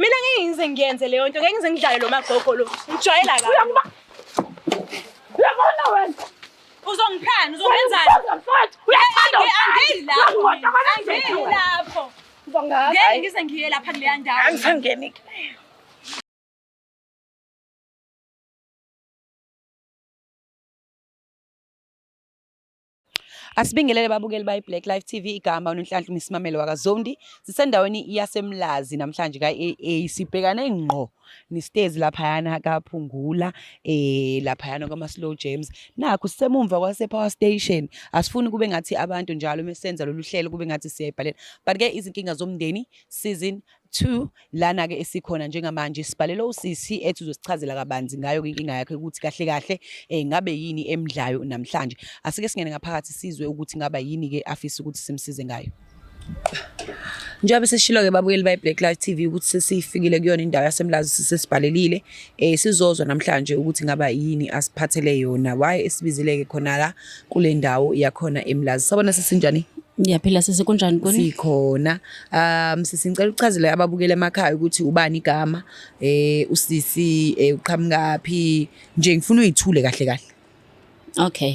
Mina ngeke ngize ngiyenze leyo nto, ngeke ngize ngidlale lo magogo lo. Ngijwayela kabi. Uyabona wena? Uzongiphana, uzongenzani? Angilapho. Angilapho. Ngeke ngize ngiye lapha kuleya ndawo. Angisangeni. Asibingelele babukeli bayi Black Life TV igama uNhlanhla Misimamelo wakaZondi sisendaweni yasemlazi namhlanje kaAA sibhekane ngqo nistezi lapha yana kaPhungula lapha yana kwama slow jams nakho sisemumva kwase power station asifuni kube ngathi abantu njalo mesenza lolu hlelo kube ngathi siyayibhalela but ke izinkinga zomndeni season 2 lana ke esikhona njengamanje sibhalela usisi ethu uzosichazela kabanzi ngayo inkinga yakhe ukuthi kahle kahle ngabe yini emdlayo namhlanje asike singene ngaphakathi sizwe ukuthi ngaba yini ke afisa ukuthi simsize ngayo. Njengoba seshilo ke babukeli bayi Black Life TV ukuthi sesifikile kuyona indawo yasemlazi sisibhalelile sizozwa namhlanje ukuthi ngaba yini asiphathele yona why esibizileke khona la kule ndawo yakhona emlazi sabona sesinjani. Ngiyaphila sesekunjani kuni? Sikhona sisicela ukuchazela ababukela emakhaya ukuthi ubani igama usisi uqhamukaphi nje ngifuna uyithule kahle kahle. Okay.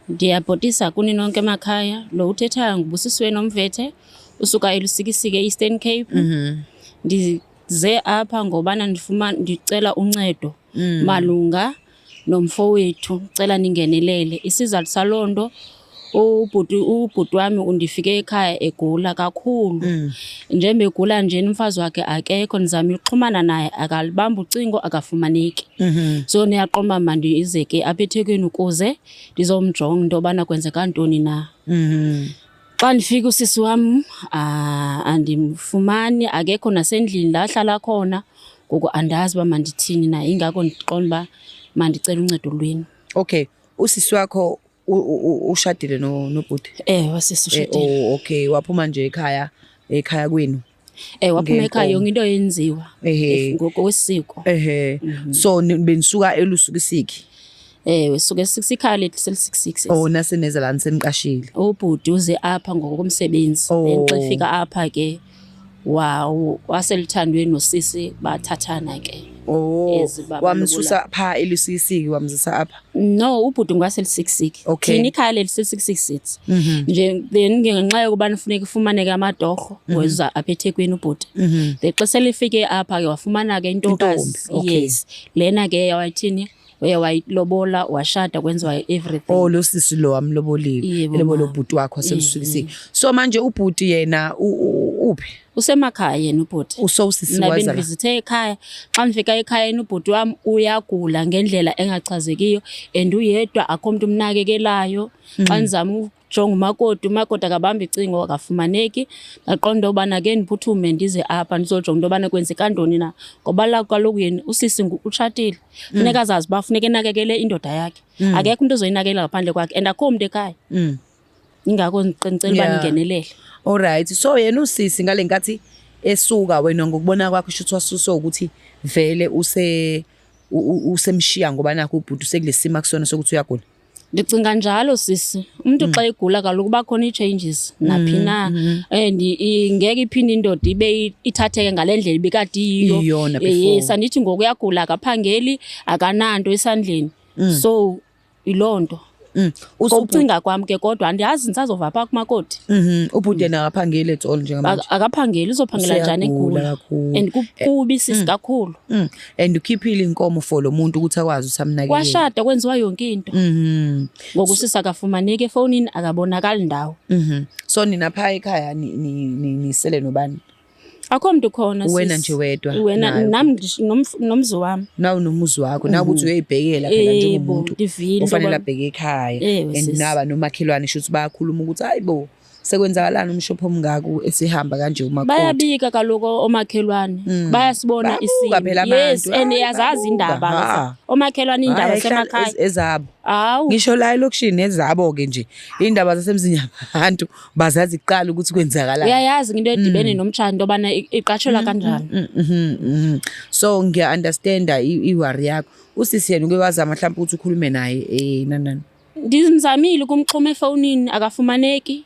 Ndiyabhodisa kuni nonke emakhaya lo uthethayo ngubusiswe nomvethe usuka elusikisike Eastern Cape. Ndize apha ngobana ndicela uncedo malunga nomfowethu cela ningenelele isizathu salondo ubhuti wami undifike ekhaya egula kakhulu njengoba egula nje umfazi wakhe akekho nizama ukuxhumana naye akalibamba ucingo akafumaneki so niyaqoma manje izeke aphethekweni ukuze ndizomjonga into bana kwenzeka ntoni na xa ndifika usisi wami andimfumani akekho nasendlini la hlala khona ngoku andazi ba mandithini na ingako ndiqonda ba mandicela uncedo lweni. Okay usisi wakho ushadile nobhuti? Wasisi ushadile. Okay waphuma nje ekhaya kwenu? Waphuma ekhaya yonke into yenziwa ngokwesiko. So benisuka elusukisiki? Wesuke 6 ikhaya lethu sel66. Nase Netherlands seniqashile? Ubhuti uze apha ngokomsebenzi xa efika apha ke waselithandweni nosisi bathathana ke. Wamsusa pha elusisiki wamzisa apha? No ubhuti ngwasel66. Thina ikhaya lethu sel66. Nje then ngenxa yokuba nifuneka ifumaneke amadorho weza aphethekweni ubhuti. Xa selifike apha ke wafumana ke intokazi. Yes. Lena ke wathini wayilobola washada kwenziwa everything. Lo sisi lo wamlobolile elobolo ubhuti wakho selusukisiki. So manje ubhuti yena uphi? Usemakhaya yena ubhuti. Usisi waza la? Visite ekhaya xa ngifika ekhaya yena ubhuti wami uyagula ngendlela engachazekiyo and uyedwa akho umuntu umnakekelayo xa nizama ujonga umakoti akabamba icingo akafumaneki ngaqonda ubana ke ndiphuthume ndize apha ndizojonga into bana kwenzeka ntoni na ngoba la kaloku yena usisi utshatile funeka azazi bafuneka enakekele indoda yakhe akekho umuntu ozoyinakekela ngaphandle kwakhe and akho umuntu ekhaya ingako ndiqinisela uba ningenelele. Alright so yena usisi ngalenkathi esuka wena ngokubona kwakho usho wasuso ukuthi vele usemshiya ngoba nakho ubhuti usekulesima kusona sokuthi uyagula? Ndicinga njalo sisi umuntu xa egula kaloku kuba khona i-changes naphi na and ngeke iphinde indoda ibe ithatheke ngalendlela ibikade yiyo. Yes andithi ngoku uyagula akaphangeli akananto esandleni so ilonto. Ucinga kwami ke kodwa andiyazi nisazova pha kumakoti. Ubhuti yena akaphangeli at all njengamanje? Akaphangeli uzophangela njani egula and kubi sisi kakhulu. And ukhiphile inkomo for lo muntu ukuthi akwazi usamnakekela? Washada kwenziwa yonke into. Ngoku sisi akafumaneki efonini akabonakali ndawo. So nina pha ekhaya nisele nobani? Akho umuntu khona sisi. Wena nje wedwa? Wena nami nomzi wami. Nawu nomuzi wakho nawu ukuthi uyayibhekela phela njengomuntu ufanele abheke ekhaya and naba nomakhelwane shuthi bayakhuluma ukuthi hayibo sekwenzakalana umshopho omngaka esihamba kanje umakoti? Bayabika kaloku omakhelwane bayasibona isimo. Yes and yazazi indaba omakhelwane indaba semakhaya ezabo. Ngisho la elokushini ezabo ke nje indaba zasemzini yabantu bazazi iqala ukuthi kwenzakalana. Uyayazi into edibene nomtshado obana iqatshelwa kanjani. So ngiya understand iwari yakho. Usisi yena ukwazama mhlawumbe ukuthi ukhulume naye nanani? Ndizamile ukumxhuma efonini akafumaneki.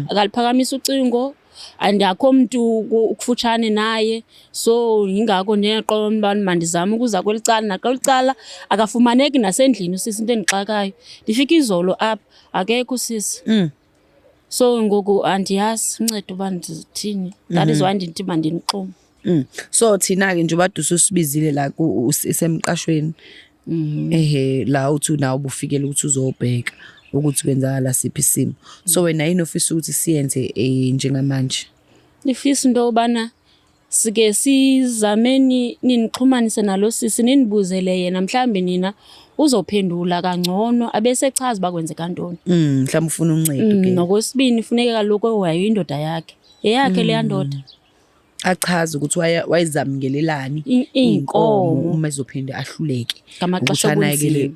Akaliphakamisa ucingo and akho umuntu ukufutshane naye, so yingako njengeqolo mbani mandizama ukuza kwelicala nakwelicala akafumaneki nasendlini usisi into endixakayo. Ndifika izolo apha akekho usisi. So ngoku andiyazi uncedo uba ndithini. That is why ndithi mandinixume. So thina-ke nje ubade ususibizile la isemqashweni la uthi nawe ubufikele ukuthi uzobheka ukuthi kwenzakala siphi isimo. So wena yini ofisa ukuthi siyenze njengamanje? Ndifisa into yobana sike sizameni ninixhumanise nalo sisi ninibuzele yena mhlawumbi nina uzophendula kangcono abesechaza uba kwenzeka ntoni. Mhlawumbe ufuna uncedo ke. Nokwesibini funeka kaloku wayo indoda yakhe eyakhe leya ndoda achaza ukuthi wayezamukelelani inkomo uma ezophinde ahluleke ngamaxesha obunzima.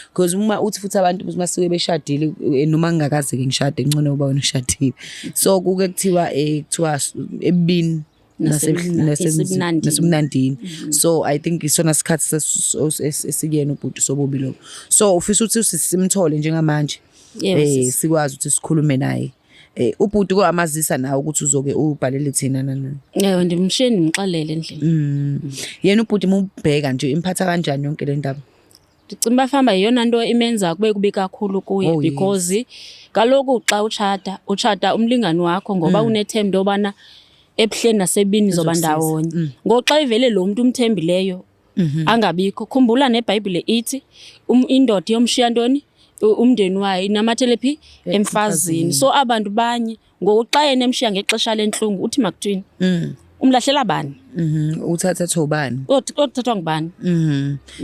Because uma uthi futhi abantu masuke beshadile noma ngingakaze ke ngishade ngcono uba wena ushadile. So kuke kuthiwa ebini nasemnandini. So I think isona sikhathi esikuyena ubhuti sobobi lo. So ufisa ukuthi simthole njengamanje sikwazi ukuthi sikhulume naye. Ubhuti kwamazisa nawe ukuthi uzoke ubhalele thina nanani? Ndimshiye ndimxelele endlini. Yena ubhuti mubheka nje imphatha kanjani yonke le ndaba? Ndicimba afamba iyona nto imenza kube kubi kakhulu kuye because kaloku xa utshata umlingani wakho ngoba unethemba yobana ebuhleni nasebini zoba ndawonye. Ngoxa ivele lo muntu umthembileyo angabikho. Khumbula neBhayibhile ithi indoda yomshiya ntoni? Umndeni wayo inamathele phi emfazini. So abantu banye ngoxa yena emshiya ngexesha lenhlungu uthi makuthini umlahlela bani? Uthatha thobani? Uthathwa ngubani?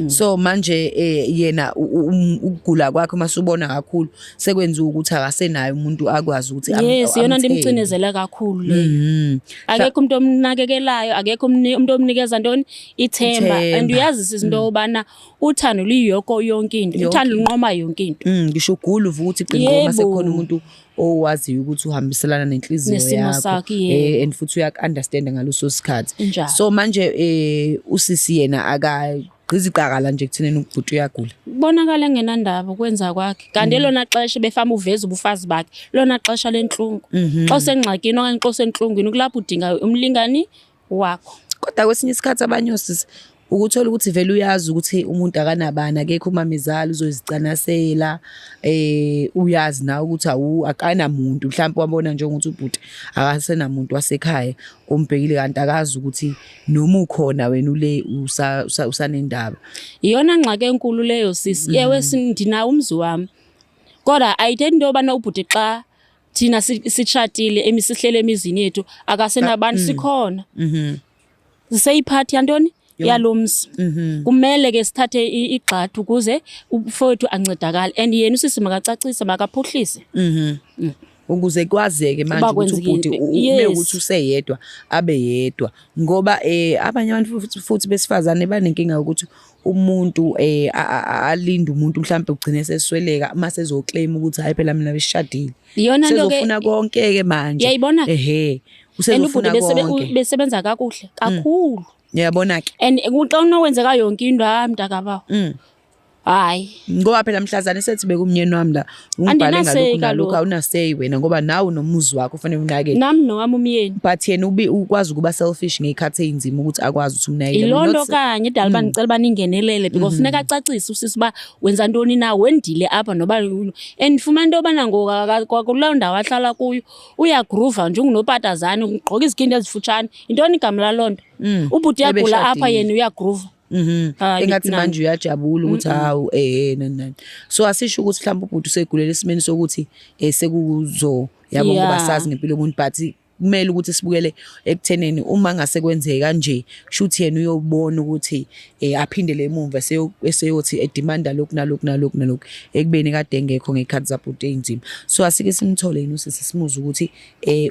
So manje yena ukugula kwakhe masubona kakhulu sekwenza ukuthi akasenayo umuntu akwazi ukuthi yes yona ndimcinezela kakhulu leyo. Akekho umuntu omnakekelayo, akekho umuntu omnikeza ntoni ithemba. And uyazi izinto yobana uthando liyoko yonke into, uthando lunqoma yonke into. Ngisho ugula uvuthi qinqo mase khona umuntu owaziyo ukuthi uhambiselana nenhliziyo yakho and futhi uyak-understand ngaloso sikhathi. So manje usisi yena akagqizicakala nje kutheneni ubhuti uyagula. Bonakala engenandaba kwenza kwakhe. Kanti lona xesha befama uveza ubufazi bakhe lona xesha lenhlungu. Xa usengxakini okanye xa usenhlungwini kulapho udinga umlingani wakho. Kodwa kwesinye isikhathi abanye osisi ukuthola ukuthi vele uyazi ukuthi umuntu akanabani akekho umamezala uzozicanasela uyazi na ukuthi akanamuntu mhlawumbe wabona nje ukuthi ubhuti akasenamuntu wasekhaya ombhekile kanti akazi ukuthi noma ukhona wena ule usanendaba. Iyona ngxaki enkulu leyo sisi. Yewe sindina umzi wami kodwa ayitheni into yobana ubhuti xa thina sitshatile emisihlele emizini yethu akasenabantu sikhona siseyiphathi yantoni yalomsi. Kumele ke sithathe igxathu ukuze ufowethu ancedakala and yena usisi makacacise makaphuhlise ukuze kwazeke manje ukuthi ubhuti ume ukuthi useyedwa abe yedwa ngoba abanye abantu futhi besifazane banenkinga ukuthi umuntu alinde umuntu mhlawumbe ugcine sesweleka mase ezoclaim ukuthi hayi phela mina besishadile. Iyona nto ke sezofuna konke ke manje. Yayibona usezofuna konke. Besebenza kakuhle kakhulu. Yabona ke. And xa unokwenzeka yonke into mntakabawo. Hayi ngoba phela mhlazane sethi bekumnyeni wami la ungibhale ngalokho nalokho awunasay wena ngoba nawe nomuzi wakho ufanele unake. Nami nowami umyeni. But yena ukwazi ukuba selfish ngekhathi einzima ukuthi akwazi ukuthi umnakekele. Ilonto kanye idala banicela baningenelele because funeka acacise usisi ba wenza ntoni na wendile apha noba and fumana into yobana ngokuloo ndawo ahlala kuyo uyagroova nje ungunopatazana ugqoka izikhindi ezifutshane intoni igama lalonto ubhuti yagula apha yena uyagroova. Engathi manje uyajabula ukuthi hawu nani. So asisho ukuthi mhlawumbe ubhuti usegulela isimeni sokuthi sekuzo yabo ngoba sazi ngempilo yomuntu but kumele ukuthi sibukele ekutheneni uma ngase kwenzeka kanje kushuthi yena uyobona ukuthi aphindele emuva eseyothi edemanda lokhu nalokhu ekubeni kade engekho ngekhathi zabhuti einzima. So asike simthole yini usisi simuze ukuthi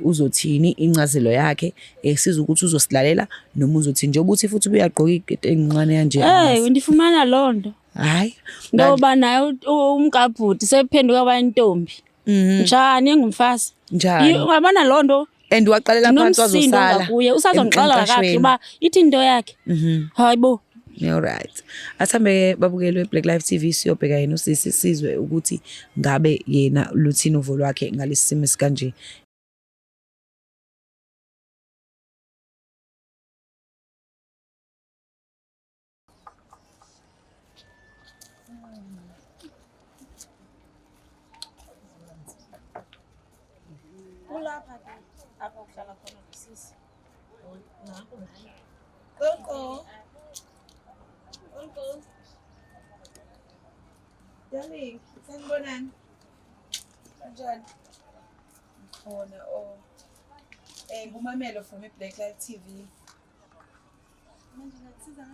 uzothini incazelo yakhe siza ukuthi uzosilalela noma uzothi nje ukuthi futhi uyagqoka ikete encane kanje. Ndifumana lonto. Hayi ngoba naye umkabhuti sephenduka abantombi. Njani engumfazi? Njani? Ungabona lonto and waqalela phansi wazosala kuye usazongixela kahle uba ithi into yakhe. Hayibo. All right. Asambe babukelwe Black Life TV siyobheka yena usisi sizwe ukuthi ngabe yena luthini uvo lwakhe ngalesimo esikanje. Kulapha ke apha kuhlala khona nosisi. Konko. Darling, sanibonani. Kanjani? Khona ngumamelo from iBlack Live TV. Manje ngakusiza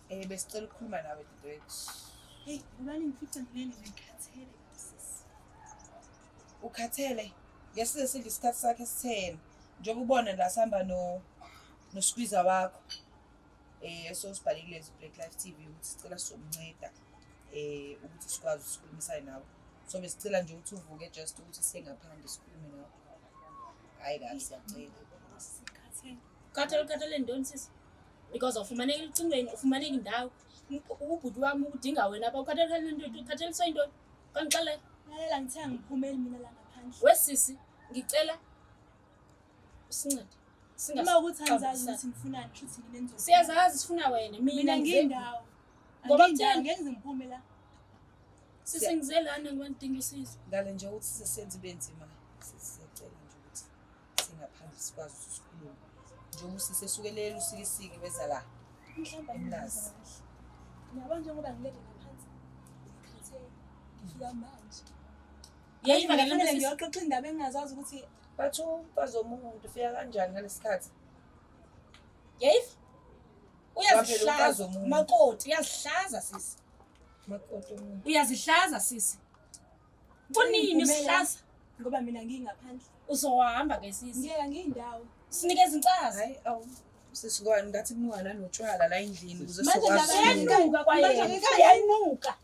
ngani? Besicela ukukhuluma nawe dadewethu. Hey, ubani ngifica ngileni ngikhathele kusisi. Ukhathele? Yesize sidle isikhathi sakhe esitheni. Njengoba ubona la sihamba no-squeezer wakho. So sibhalile iBlack Live TV ukuthi sicela sizomnceda ukuthi sikwazi ukukhulumisana nawe. So besicela nje ukuthi uvuke just ukuthi singaphandle sikhulume nawe. Hayi kahle siyacela. Khathele ndoni sisi? Because ufumaneka icingweni, ufumaneka indawo. Ubhuti wami udinga wena apha ukhatheliswa yintoni? Kangixele. Lalela ngithenga ngiphumeli mina la ngaphandle. Wesisi, ngicela usincede. Uma ukuthi angizazi ukuthi ngifunani, futhi nginenzo. Siyazazi sifuna wena. Mina ngindawo. Ngoba ngithenga ngeke ngiphume la. Sisi ngizelana ngibandinga isizwe. Ngale nje ukuthi sisenze benzima sisicela nje ukuthi singaphandle sikwazi ukusikhuluma. Njengoba sisesukelela usikisiki beza la. Mhlawumbe Emlazi. Ngiyabona njengoba ngilele ngaphansi. Ngikhathele. Ngifika manje. Yeyiva Kufanele ngale nto ngiyoxoxa indaba engingazazi ukuthi Bathu bazomuntu ufika kanjani ngalesikhathi? Yeyiva. Uyazihlaza umuntu. Makoti uyazihlaza sisi. Makoti umuntu. Uyazihlaza sisi. Kunini usihlaza? ngoba mina ngingaphandle. Uzohamba ke sisi. Ngiyeka ngiyindawo. Sinikeza incaza. Hayi sisikwani ngathi kunuka nanotshwala la endlini ukuze Manje sokwazi. Uyanuka kwayena. Manje Uyanuka.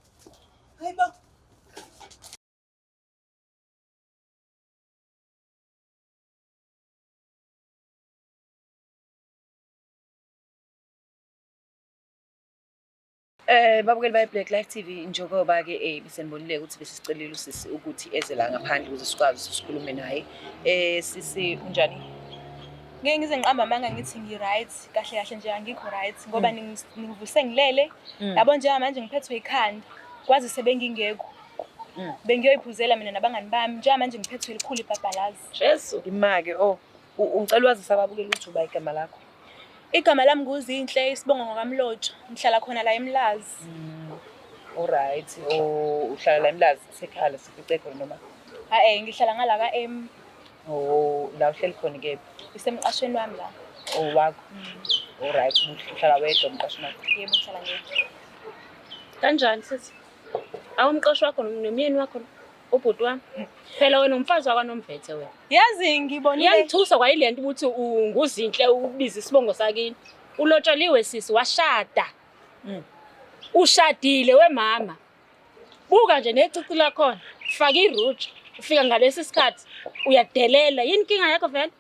Hayibo. Babukeli ba Black Live TV njengoba ke bisenibonile ukuthi besisicelile usisi ukuthi eze la ngaphandle ukuze sikwazi sikhulume naye. Sisi unjani? Ngeke ngize ngiqamba amanga ngithi ngi-right, kahle kahle nje angikho right ngoba ningivuse ngilele. Yabo njenga manje ngiphethwe ikhanda. Kwazi sebengingekho. Bengiyoyiphuzela mina nabangani bami. Njenga manje ngiphethwe likhulu ibhabhalazi. Jesu. Imake ungicela wazisa ababukeli ukuthi uba igama lakho. Igama lami nguZinhle Isibongo ngokaMlotsho. Ngihlala khona la eMlazi. Alright. Uhlala la eMlazi seKhala sificeko noma? Ngihlala ngala ka-M. La uhleli khona ke? Isemqashweni wami la. Wakho. Alright. Uhlala wedwa umqashini wakho? Yebo ngihlala ngedwa. Kanjani sithi? Awumqoshi wakho nomyeni wakho ubhuti wami. Phela wena umfazi wakwaNomvethe wena. Yazi ngibonile. Iyangithusa kwayilento ukuthi unguZinhle ubiza isibongo sakini. Ulotsholiwe sisi washada. Ushadile wemama. Buka nje necici lakhona. Faka irouge. Ufika ngalesi sikhathi uyadelela. Yini inkinga yakho vele?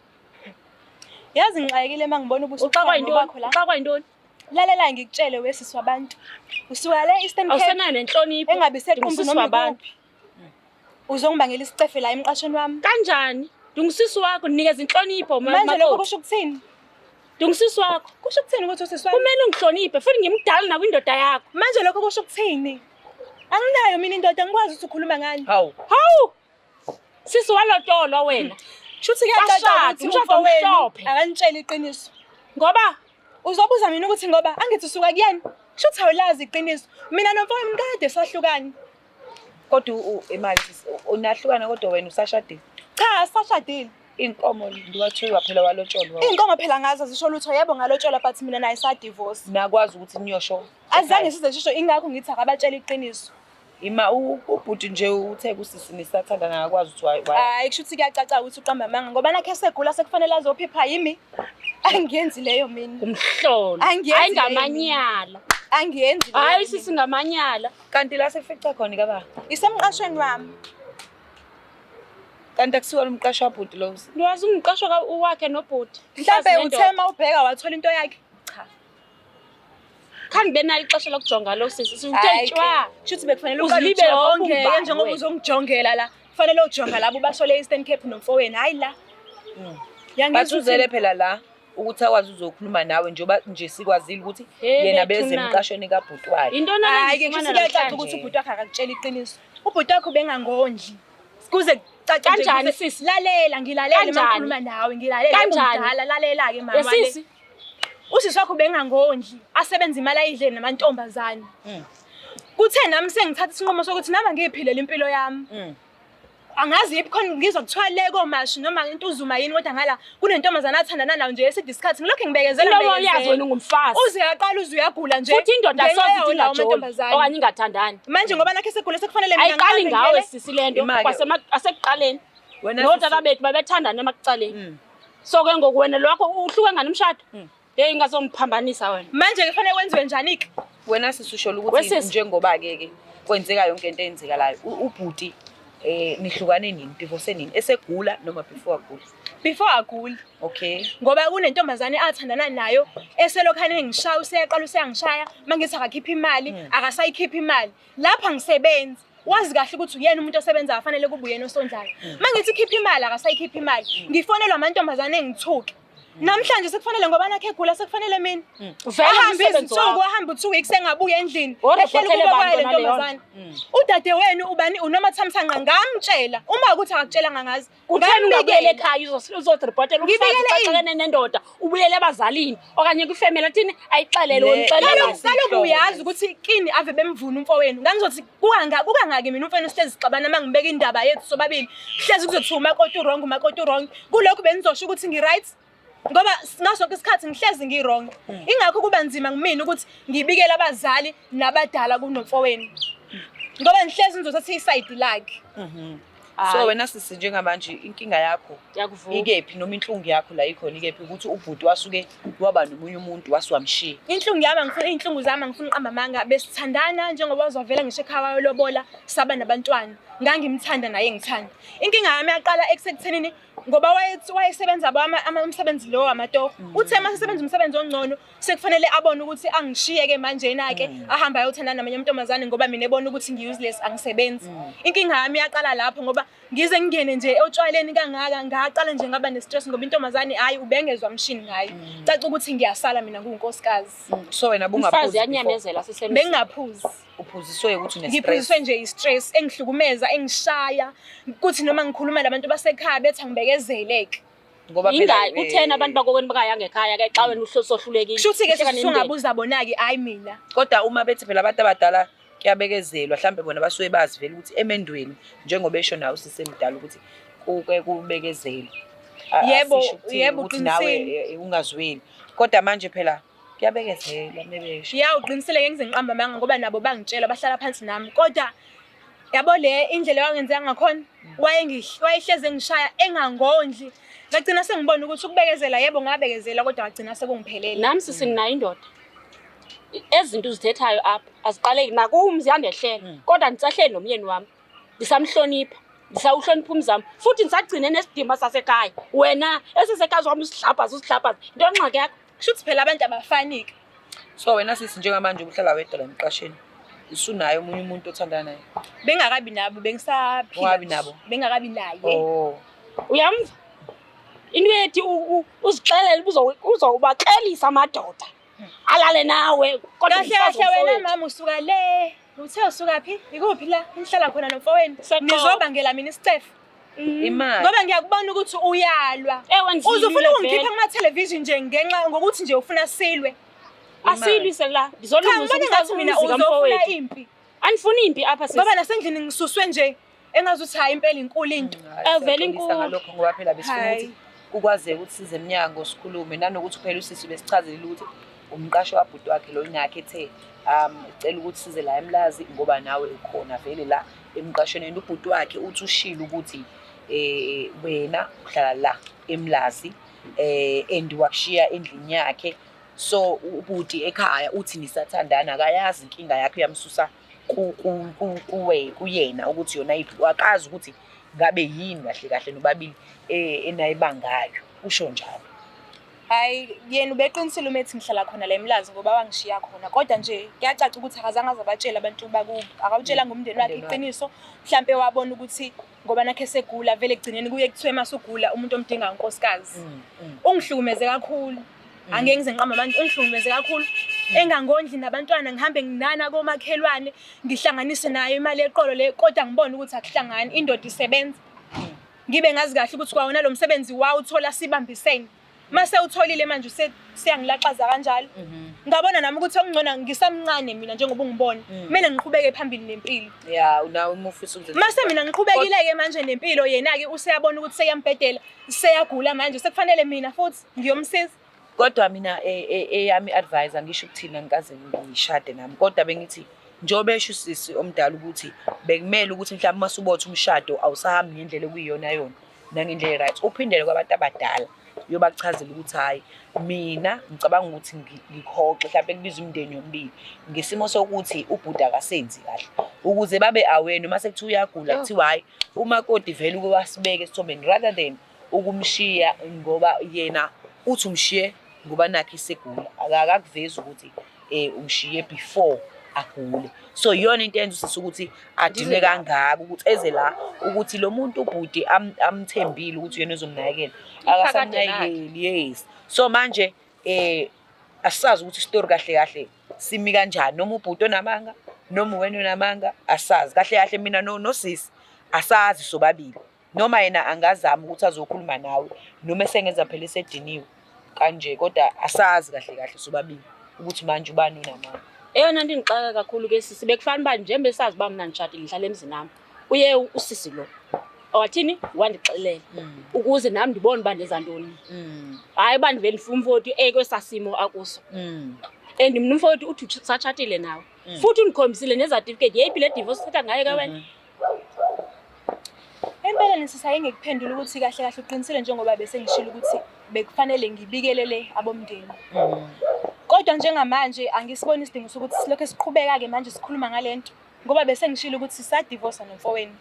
Yazi ngixakile mangibona Uxakwa yintoni? Lalela ngikutshele wesisi wabantu. Usuka le Eastern Cape. Awusena nenhlonipho. Engabe sequmbu noma abantu. Uzongibangela isicefe la emqashweni wami. Kanjani? Dungisisi wakho nikeza inhlonipho Manje lokho kusho ukuthini? Dungisisi wakho. Kusho ukuthini ukuthi usisi wami? Kumele ungihloniphe futhi ngimdala nakwindoda yakho. Manje lokho kusho ukuthini? Anginayo mina indoda ngikwazi ukuthi ukhuluma ngani. Hawu. Sisi walotolwa wena. Shuthi kuyacaca ukuthi umshado omhlophe. Akanitshela iqiniso. Ngoba uzobuza mina ukuthi ngoba angithi usuka kuyani? Shuthi awulazi iqiniso. Mina nomfowethu mkade sahlukana. Kodwa imali unahlukana kodwa wena usashadile? Cha, sashadile. Inkomo ndiwathiwa phela walotsholwa. Inkomo phela ngazo zisho lutho yebo ngalotsholwa but mina naye sa divorce. Nakwazi ukuthi niyosho. Azange size sisho ingakho ngithi akabatshela iqiniso. Ima ubhuti nje uthe kusisi nisathandana akwazi ukuthi Hayi kushuthi kuyacaca ukuthi uqamba amanga ngoba nakhe segula sekufanele azophipha yimi. Angiyenzi leyo mina. Umhlolo. Hayi ngamanyala. Angiyenzi leyo. Hayi sisi ngamanyala. kanti la sefica khona kaba. Isemqashweni wami. Kanti akusiwa umqasho wabhuti lo. Ngiwazi umqasho wakhe nobhuti. Mhlambe uthema ubheka wathola into yakhe. Cha. Khani benali ixesha lokujonga lo sisi. Sithetshwa. Shuthi bekufanele uqale njengoba uzongijongela la. Kufanele ujonga labo basole Eastern Cape nomfowenu hayi la. Bathuzele phela la. ukuthi akwazi uzokhuluma nawe njengoba nje sikwazile ukuthi yena beze emqashweni kabhuti wakhe. Into Hayi ke ngiyacaca ukuthi ubhuti wakhe akakutshela iqiniso. Ubhuti wakhe ubengangondli. Kuze caca nje Kanjani sisi? lalela ngilalela Kanjani? makhuluma nawe ngilalela Kanjani? umdala lalela ke mama wale. Yesisi. Usisi wakho ubengangondli asebenza imali ayidleni namantombazane. Kuthe nami sengithatha isinqumo sokuthi nami ngiyiphilela impilo yami. Angazi yiphi khona ngizwa kuthiwa le komashi noma into uzuma yini kodwa ngala kunentombazana athandana nayo nje eside isikhathi ngilokho ngibekezela Into oyazi wena ungumfazi. uze yaqala uze uyagula nje Futhi indoda ngenxa asoze yawo ithi lawo ingajoli mantombazane. okanye ingathandani. Manje ngoba nakhe segula sekufanele mina Ayiqali ngawe ngihambele. sisi lento Imake- asekuqaleni. Wena Nodala bethu babethandana emakucaleni. So ke ngokuwena lokho uhluke ngani umshado? Hey ngazongiphambanisa wena. Manje kufanele wenziwe njani ke? Wena sisusho ukuthi Wesisi. njengoba ke kwenzeka yonke into eyenzekalayo ubhuti nihlukane nini divorce nini esegula noma before agula. Before aguli Okay. ngoba kunentombazane athandana nayo eselokhane ngishaya useyaqala useyangishaya mangithi akakhipha imali akasayikhipha imali lapha ngisebenza wazi kahle ukuthi uyena umuntu osebenza afanele kube uyena osondlayo mangithi khipha imali akasayikhipha imali ngifonelwa amantombazane engithuki namhlanje sekufanele ngoba nakhe egula sekufanele mina Vele ahambe umsebenzi izinsuku wakho. ahambe 2 weeks engabuya endlini Oreportele ehleli kuba bani kwale bona leyo? ntombazane udade wenu ubani unoma thamsanqa ngamtshela uma ukuthi akakutshelanga ngazi Kutheni ungabuyele ekhaya uzoreport Ngibikele umfazi xaxakene nendoda ubuyele abazalini okanye kwifamily athini ayixelele wonixelela. Kaloku uyazi ukuthi kini ave bemvuna umfowenu ngangizothi kukangaki mina umfowenu sihlezi sixabana mangibeka indaba yethu sobabili hlezi kuzothi umakoti wrong kulokho benizosho ukuthi ngi-right ngoba ngaso ke isikhathi ngihlezi ngi-wrong ingakho kuba nzima kumina ukuthi ngibikele abazali nabadala kunomfowenu ngoba ngihlezi ngizothatha iside lakhe. So wena sisi njengamanje inkinga yakho Yakuvuka. ikephi noma inhlungu yakho la ikhona ikephi ukuthi ubhuti wasuke waba nomunye umuntu wasiwamshiya. Inhlungu yami inhlungu zami ngifuna uqamba amanga besithandana njengoba uzovela ngisho ekhaya wayolobola saba nabantwana ngangimthanda naye ngithanda. Inkinga yami yaqala ekuthenini ngoba wayesebenza umsebenzi lo wamato uthe masebenza umsebenzi ongcono sekufanele abone ukuthi angishiyeke manje nake ahamba ayothandana namanye amantombazane ngoba mina ebona ukuthi ngi-useless angisebenzi. Inkinga yami yaqala lapho ngoba ngize ngingene nje otshwaleni kangaka ngaqala nje ngaba ne-stress ngoba intombazane hayi ubengezwa mshini ngayo caca ukuthi ngiyasala mina ngunkosikazi. So wena Umfazi bungaphuzi yanyamezela sisemini. Bengingaphuzi uphuziswe ukuthi une-stress. ngiphuziswe nje i-stress engihlukumeza engishaya kuthi noma ngikhuluma labantu basekhaya bethi angibekezeleke ngoba Ingayi kuthena abantu bakokweni bakaya ngekhaya ke xa wena uhlosohlulekile. kushuthi ke sungabuza bona-ke hayi mina kodwa uma bethi phela abantu abadala kuyabekezelwa mhlambe bona basuke bazi vele ukuthi emendweni njengoba esho nawe sisemdala ukuthi kuke kubekezelwa. Yebo, Asisho ukuthini yebo, ukuthi nawe uqinisile. ungazweli kodwa manje phela kuyabekezelwa mebesho. ya uqinisile-ke ngize ngiqamba amanga ngoba nabo bangitshela bahlala phansi nami kodwa yabo le indlela wangenzeka ngakhona wayehleze ngishaya engangondli ngagcina sengibona ukuthi ukubekezela yebo ngabekezela kodwa wagcina sekungiphelele. Nami sisi nginayo indoda. Ezinto uzithethayo apha aziqaleki nakumzi yandehlela kodwa nditsahleli nomyeni wami. Ndisamhlonipha, ndisawuhlonipha umzamo futhi ndisagcine nesidima sasekhaya. Wena esisekhaya wami usihlabhaza into yonxaki yakho. Kushuthi phela abantu abafani-ke. So wena sisi njengamanje uhlala wedwa la emqasheni usunayo omunye umuntu othandana naye. Bengakabi nabo bengisaphila. Ungabi nabo? Bengakabi naye. Oh. Uyamva? Inwethi uzixelele uzobaxelisa amadoda. Alale nawe kodwa Kahle kahle wena mama usuka le. Uthe usuka phi? Ikuphi la? Nihlala khona nomfowenu. Nizobangela mina isicefe. Imali. Ngoba ngiyakubona ukuthi uyalwa. Uzofuna ukungikhipha kuma television nje ngenxa ngokuthi nje ufuna silwe. asilwise la ngizolungisa Ngibona ngathi mina uzofuna impi. Anifuni impi apha sisi. Ngoba nasendlini ngisuswe nje engazuthi hayi impela inkulu into. Vele inkulu. Ngalokho ngoba phela besifuna ukuthi ukwaze ukuthi size eminyango sikhulume nanokuthi phela usisi besichazele ukuthi umqasho wabhuti wakhe lo ngakhe ethe icela ukuthi size la eMlazi ngoba nawe ukhona vele la emqashweni ubhuti wakhe uthi ushilo ukuthi wena uhlala la eMlazi and wakushiya endlini yakhe so ubhuti ekhaya uthi nisathandana akayazi inkinga yakhe yamsusa kuyena ukuthi yona iphi wakazi ukuthi ngabe yini kahle kahle nobabili enayibangayo usho njalo. Hayi yena ubeqinisile umethi ngihlala khona la eMlazi ngoba wangishiya khona kodwa nje kuyacaca ukuthi akazange azabatshela abantu bakubo akawutshela ngomndeni wakhe iqiniso mhlambe wabona ukuthi ngoba nakhe segula vele kugcineni kuye kuthiwe masugula umuntu omdinga unkosikazi. Ungihlukumeze kakhulu. Angeke ngize ngiqamba abantu, ungihlukumeze kakhulu. Engangondli nabantwana ngihambe nginana komakhelwane ngihlanganise nayo imali eqolo le kodwa ngibone ukuthi akuhlangani indoda isebenza. Ngibe ngazi kahle ukuthi kwawona lo msebenzi wawuthola sibambisene. Mase utholile manje siyangilaxaza kanjalo. Ngabona nami ukuthi okungcona ngisamncane mina njengoba ungibona. Kumele ngiqhubeke phambili nempilo. Yeah, nawe uma ufisa ukwenza. Mase mina ngiqhubekile ke manje nempilo yena ke useyabona ukuthi seyambhedela, seyagula manje sekufanele mina futhi ngiyomsiza. Kodwa mina eyami advisor ngisho ukuthina ngikaze ngishade nami kodwa bengithi njobe esho usisi omdala ukuthi bekumele ukuthi mhlawumbe masubotha umshado awusahambi ngendlela ekuyiyona yona nangendlela right uphindele kwabantu abadala uyobachazela ukuthi hayi mina ngicabanga ukuthi ngikhoxe mhlawumbe kubiza umndeni yomibili ngesimo sokuthi ubhuda akasenzi kahle ukuze babe aware noma sekuthi uyagula kuthiwa hayi umakoti vele ukwasibeke esithombeni rather than ukumshiya ngoba yena uthi umshiye ngoba nakhe segula akakuvezi ukuthi umshiye before agule. So yona into yenza usisi ukuthi adine kangaka ukuthi eze la ukuthi lo muntu ubhuti amthembile ukuthi yena uzomnakekela akasamnakekeli. Yes. So manje asazi ukuthi story kahle kahle simi kanjani noma ubhuti onamanga noma wena onamanga asazi kahle kahle mina nosisi asazi sobabili noma yena angazama ukuthi azokhuluma nawe noma esengenza phela esediniwe kanje kodwa asazi kahle kahle sobabili ukuthi manje ubani unamanga. Eyona nto ingixaka kakhulu ke sisi bekufana uba njengoba sazi uba mina ngishadile ngihlala emzini nami uye usisi lo owathini wandixelela ukuze nami ndibone uba ndenza ntoni. Hayi uba ndivele ndifuna umfowethu kwesasimo akuso and mina umfowethu uthi satshatile nawe futhi undikhombisile nezatifiketi yeyiphi le divorce sithetha ngayo ka wena. Empeleni sisayengekuphendula ukuthi kahle kahle uqinisile njengoba bese ngishilo ukuthi bekufanele ngibikelele abomndeni. Kodwa njengamanje angisiboni isidingo sokuthi silokho siqhubeka ke manje sikhuluma ngalento ngoba bese ngishilo ukuthi sisadivorce nomfowenu.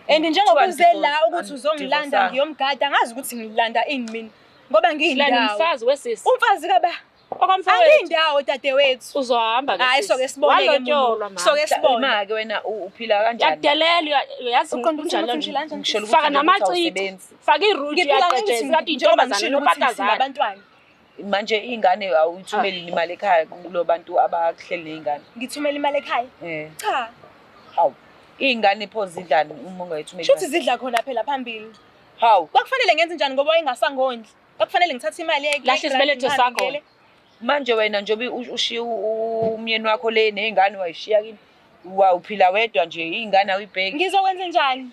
And njengoba uze la ukuthi uzongilanda ngiyomgada ngazi ukuthi ngilanda ini mina ngoba ngiyindawo. Umfazi wesisi. Umfazi kaba okamfowethu. Angiyindawo dadewethu. Uzohamba ke. Hayi soke siboneke mama. Soke sibone. Ima ke wena uphila kanjani? Yakudelela yazi kunjalo. Faka namacici. Faka iruti yaqedela ngathi intombazana nopatazana abantwana. Manje ingane awuyithumeli imali ekhaya kulo bantu abahleli nezingane. Ngithumela imali ekhaya? Cha. Hawu. Ingane pho zidlani uma ungayithumeli. Shuthi zidla khona phela phambili. Hawu. Kwakufanele ngenze njani ngoba ingasangondli. Kwakufanele ngithathe imali lahle isibeletho sakho. Manje wena njobe ushiya umyeni wakho le nezingane wayishiya kini. Uphila wedwa nje ingane awuyibheki. Ngizokwenza njani?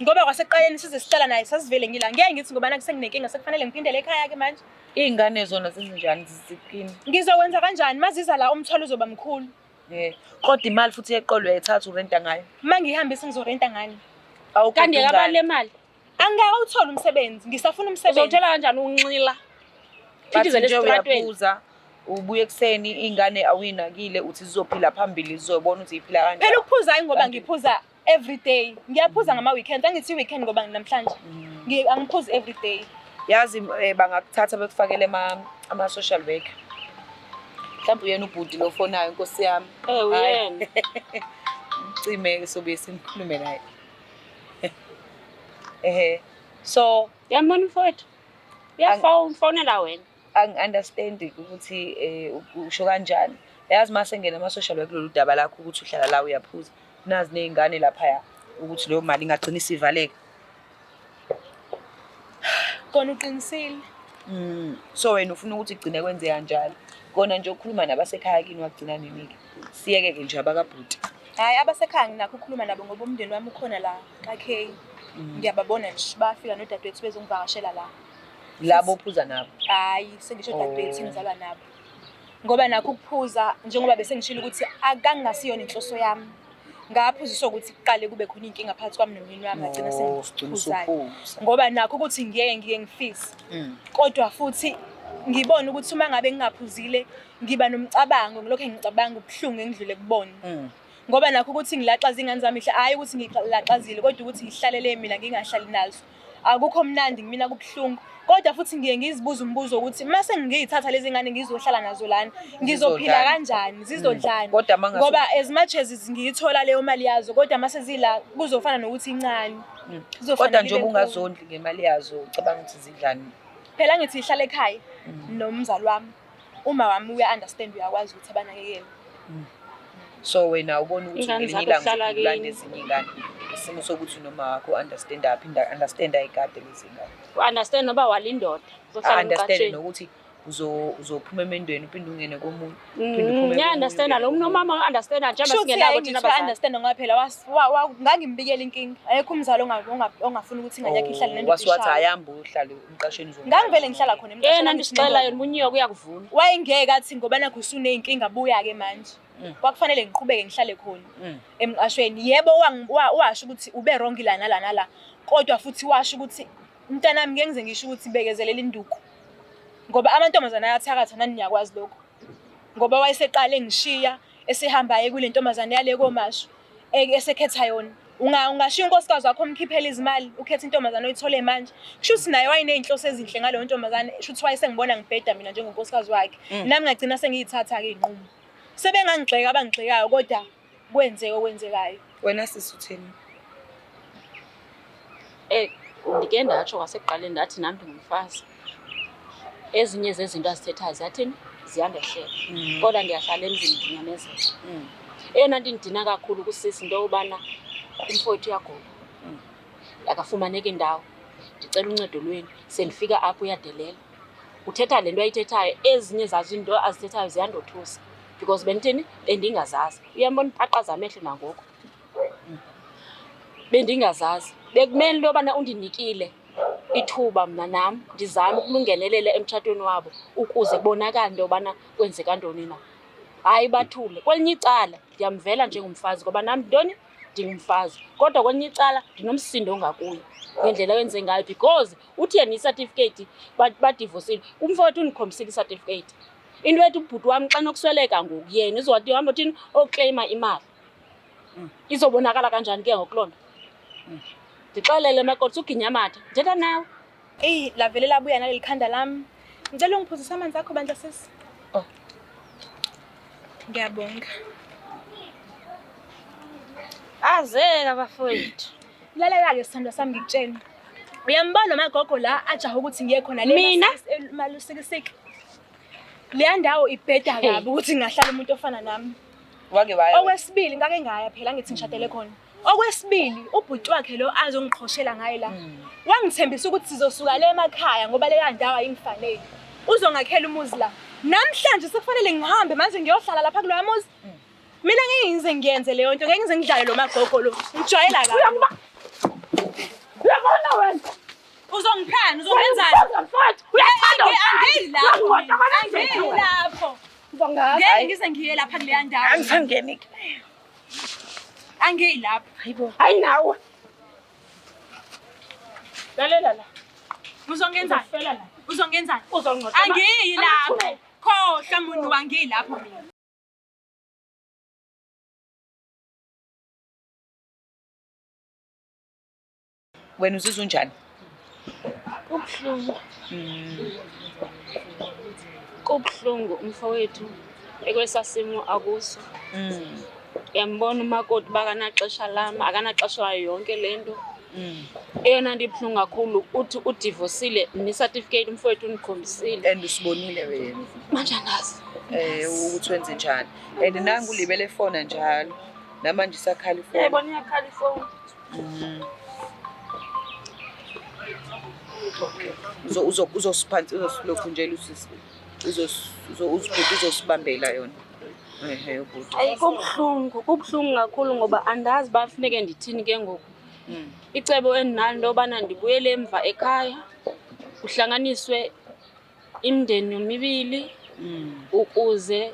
Ngoba kwaseqaleni size sihlala naye sasivele ngila ngeke ngithi ngoba nakusenginenkinga sekufanele ngiphindele ekhaya ke manje. Ingane zona zenzenjani zisiqini? Ngizokwenza kanjani maziza la umthwalo uzoba mkhulu? Kodwa imali futhi eqolo uyayithatha urenta ngayo. Mangihambisa ngizorenta ngani? Kanti akabani le mali? Angakawuthola umsebenzi, ngisafuna umsebenzi. Uzothola kanjani unxila? Phithizele esitratweni. Ubuye ekseni ingane awuyinakile uthi zizophila phambili zizobona ukuthi iphila kanjani. Phela ukuphuza ngoba ngiphuza every day. Ngiyaphuza ngama weekend. Angithi weekend ngoba namhlanje. Angiphuzi every day. Yazi bangakuthatha bekufakele ama social worker. Mhlawumbe uyena ubhuti lo fonayo inkosi yami. Uyena. Ucime sobe simkhulume naye. So yambona mfowethu. Uyafonela wena. Angi-understand ukuthi usho kanjani. Yazi mase ngena ama social worker lolu daba lakho ukuthi uhlala la uyaphuza. Nazi nezingane lapha ukuthi leyo mali ingagcina isivaleka. Kona uqinisile. So wena ufuna ukuthi igcine kwenze kanjalo. Kona nje ukukhuluma nabasekhaya kini wagcina nini? Siyeke ke nje abakabhuti. Hayi abasekhaya nginakho ukukhuluma nabo ngoba umndeni wami ukhona la kaKay. Ngiyababona nje bafika nodadewethu bezongivakashela la. Labo ophuza nabo. Hayi sengisho dadewethu ngizalwa nabo. Ngoba nakho ukuphuza njengoba bese ngishilo ukuthi akangasiyona inhloso yami. Ngaphuziswa ukuthi kuqale kube khona inkinga phakathi kwami nomyeni wami agcina sengiphuza. Ngoba nakho ukuthi ngeke ngifise. Kodwa futhi ngibona ukuthi uma ngabe ngingaphuzile ngiba nomcabango ngilokho ngicabanga ubuhlungu engidlule kubona. Ngoba nakho ukuthi ngilaxaza ingane zami hayi ukuthi ngilaxazile kodwa ukuthi ngihlalele mina ngingahlali nazo. akukho mnandi kumina kubuhlungu. Kodwa futhi ngiye ngizibuza umbuzo ukuthi mase ngiyithatha lezi ngane ngizohlala nazo lana ngizophila kanjani zizodlani ngoba as much as ngiyithola leyo mali yazo kodwa mase zila kuzofana nokuthi incane. Kodwa nje ungazondli ngemali yazo ucabanga ukuthi zidlani? Phela ngithi ihlala ekhaya nomzali wami. Uma wami uya-understand uyakwazi ukuthi abanakekele. So wena ubona ukuthi ngelinye ilanga ukulanda ezinye ingane isimo sokuthi noma wakho understand ayikade lezi ngane. U-understand noba walindoda Understand nokuthi uzophuma emendweni uphinde ungene komuntu. Understand lo nomama u-understand njengoba singenako thina abazali. Understand ngoba phela ngangimbikela inkinga. Ayekho umzali ongafuna ukuthi ingane yakhe ihlale nento eshayo. Waswathi ayambe uhlale emqashweni uzongena. Ngangivele ngihlala khona emqashweni. Yena ndisicela yena umunyiyo kuyakuvuna. Wayengeke athi ngoba nakho usuneyinkinga buya ke manje. Kwakufanele ngiqhubeke ngihlale khona emqashweni. Yebo washo ukuthi ube wrong la nala kodwa futhi washo ukuthi mntanami ngeke ngize ngisho ukuthi bekezelela induku. Ngoba amantombazana ayathakatha nani niyakwazi lokho. Ngoba wayeseqale ngishiya esehamba kule ntombazane yale komasho esekhetha yona. Ungashiya unkosikazi wakho umkhiphela izimali ukhetha intombazane oyithole manje. Kusho ukuthi naye wayeneyinhloso ezinhle ngaleyo ntombazane. Kusho ukuthi wayesengibona ngibheda mina njengonkosikazi wakhe. Nami ngagcina sengiyithatha ke inqumo. Sebengangigxeka abangigxekayo kodwa kwenzeke okwenzekayo. Wena sisuthini? Ndike ndatsho kwasekuqaleni ndathi nami ngumfazi. Ezinye zezinto azithethayo ziyathini ziyandehlela kodwa ndiyahlala emzini ndinyamezela. Eyona nto indina kakhulu kusisi into yobana umfowethu uyagula akafumaneki indawo. Ndicela uncedo lweni sendifika apho uyadelela uthetha le nto ayithethayo. Ezinye zazo into azithethayo ziyandothusa because bendithini bendingazazi. Uyambona iphaqaza amehlo nangoku bendingazazi. Bekumele into yobana undinikile ithuba mna nami ndizame ukulungelelela emtshatweni wabo ukuze kubonakala into yobana kwenzeka ntoni na. Hayi bathule. Kwelinye icala ndiyamvela njengomfazi ngoba nami ntoni ndingumfazi kodwa kwelinye icala ndinomsindo ongakuyo ngendlela yenze ngayo because uthi yena i-certificate badivosile umfowethu undikhombisile i-certificate. Into ethu ubhuti wami xa nokusweleka ngoku yena izowathi uhamba uthini oclaima imali izobonakala kanjani ke ngokulonto. Ndixelele makoti uginyamatha ndithetha nawe. Lavele labuya naleli khanda lami. Ngicela ungiphuzise amanzi akho bandla sisi. Ngiyabonga. Azeka bafowethu. Lalela ke sithandwa sami ngikutshela. Uyambona magogo la ajaha ukuthi ngiye khona le imali usikisiki. Le ndawo ibheda kabi ukuthi ngahlala umuntu ofana nami. Wake waya. Okwesibili ngake ngaya phela ngithi ngishadele khona. Okwesibili ubhuti wakhe lo azongiqhoshela ngaye la. Wangithembisa ukuthi sizosuka le emakhaya ngoba le ndawo ayingifanele. Uzongakhela umuzi la. Namhlanje sekufanele ngihambe manje ngiyohlala lapha kuloya muzi. Mina ngeke ngize ngiyenze leyo nto ngeke ngize ngidlale lo magogo lo. Ngijwayela kabi. Uyabona wena. Uzongiphana uzongenzani? Uyathanda angilapho. Ngeke ngize ngiye lapha kuleya ndawo. Angisangeni. Angilapho. Hayibo. Hayi nawe. Lalela la. Uzongenzani? Uzongenzani? Uzongenzani? Uzongqoqa. Angilapho. Khohla muntu wangilapho mina. Wena uzizwa unjani? Kubuhlungu. Kubuhlungu umfowethu ekwesasimo akuso. Uyambona umakoti bakanaxesha lami akanaxesha wayo yonke lento. Eyona nto ibuhlungu kakhulu uthi udivosile ne-certificate umfowethu unikhombisile. And usibonile wena. Manje angazi. Ukuthi wenze njani. And nangu ulibele fona njalo. Namanje isakhala ifoni. Yayibona iyakhala ifoni. Uzosiphansi uzosiloku nje usisi. Uzosibambela yona. Ubhuti. Ayi kubuhlungu kakhulu ngoba andazi bafuneke ndithini ke ngoku. Icebo endinalo lobana ndibuyele emva ekhaya uhlanganiswe imndeni yomibili ukuze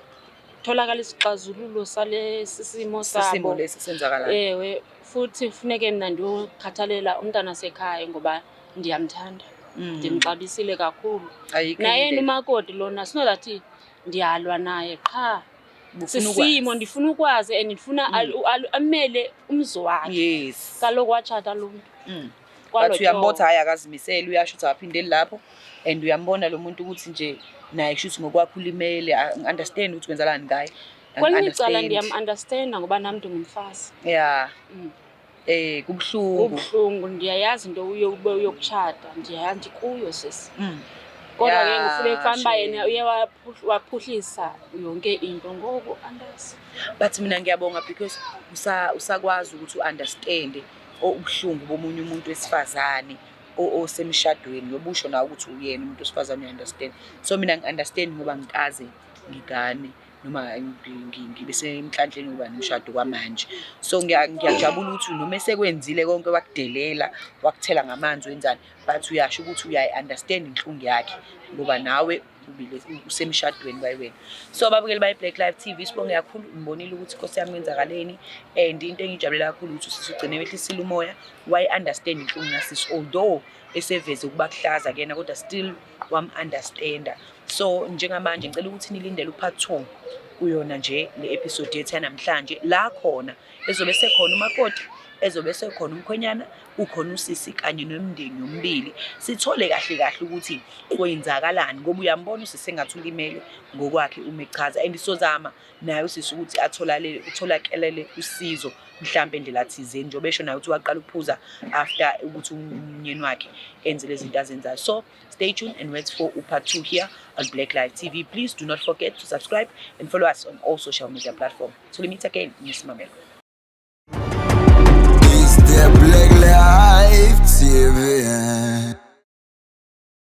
tholakala isixazululo sale sisimo sabo. Sisimo lesi senzakalayo. Ewe futhi kufuneke mina ndiyokhathalela umntana sekhaya ngoba ndiyamthanda. Ndimxabisile kakhulu. Naye umakoti lona sinozathi ndiyalwa naye qha. Sisimo ndifuna ukwazi and ndifuna amele umzi wakhe. Yes. Kaloku watshata lo muntu. but uyambotha hayi akazimisele uyasho ukuthi aphindeli lapho and uyambona lo muntu ukuthi nje naye kushuthi ngokwakho ulimele understand ukuthi kwenzakalani ngaye. Kwelinye icala ndiyam-understanda ngoba nami ndingumfazi. Yeah. Kubuhlungu. Ndiyayazi into uyokushada, ndiyayazi kuyo sisi. Kodwa ke ngifike kufanele uba yena uye waphuhlisa yonke into ngoku andazi. But mina ngiyabonga because usakwazi ukuthi u-understand ubuhlungu bomunye umuntu wesifazane osemshadweni. Yobusho nawe ukuthi uyena umuntu wesifazane uyi-understand. So mina ngi-understand ngoba ngikaze ngigane noma ngibe semhlandleni ngoba nomshado kwamanje. So ngiyajabula ukuthi noma esekwenzile konke wakudelela wakuthela ngamanzi wenzani but uyasho ukuthi uyayi-understand inhlungu yakhe ngoba nawe ubile usemshadweni bayiwena. So ababukeli bayi-Black Life TV sibonge kakhulu ngibonile ukuthi Nkosi yami kwenzakaleni and into engijabulela kakhulu ukuthi sisugcine wehlisile umoya wayi-understand inhlungu yasisi although eseveze ukuba kuhlaza kena kodwa still wam-understanda. So njengamanje ngicela ukuthi nilindele u-part 2 kuyona nje le episode yethu namhlanje la khona ezobe sekhona umakoti, ezobe sekhona umkhwenyana, ukhona usisi kanye nomndeni yombili. Sithole kahle ukuthi kwenzakalani ngoba uyambona usisi engathi ulimele ngokwakhe uma echaza and sizozama naye usisi ukuthi utholakelele usizo mhlambe endlela thizeni njengoba esho naye ukuthi waqala ukuphuza after ukuthi umnyeni wakhe enze lezi zinto azenzayo. So stay tuned and wait for part 2 here on Black Life TV. Please do not forget to subscribe and follow us on all social media platforms. So we meet again, Miss Mamelo. It's the Black Life TV.